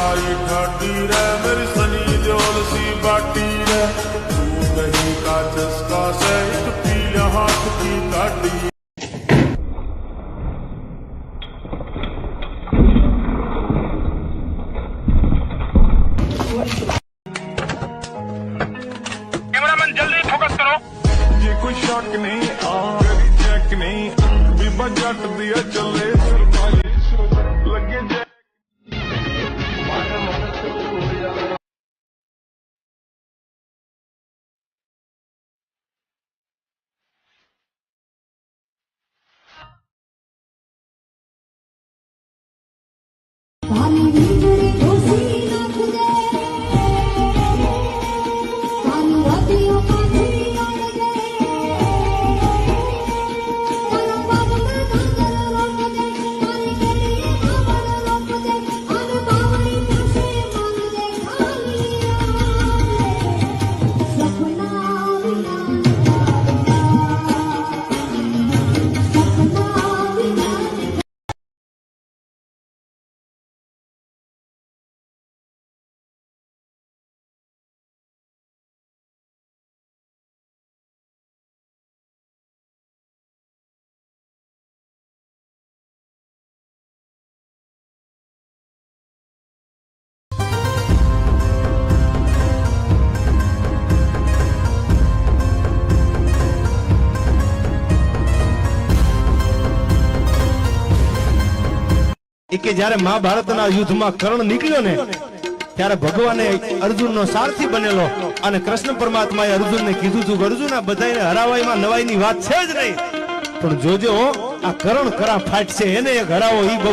आई घाटी रे मेरी सनी देओल सी बाटी रे तू नहीं का चस्का से एक पीला हाथ की काटी कैमरामैन जल्दी फोकस करो। ये कोई शक नहीं मेरी चेक नहीं बीबा जट दिया चले लगे કે જ્યારે મહાભારતના યુદ્ધમાં કર્ણ નીકળ્યો ને ત્યારે ભગવાને અર્જુનનો સારથી બનેલો અને કૃષ્ણ પરમાત્માએ અર્જુનને કીધું હતું કે અર્જુન આ બધાને હરાવાયમાં નવાઈની વાત છે જ નહીં, પણ જોજો આ કર્ણ કરા ફાટશે એને એક હરાવો ઈ બહુ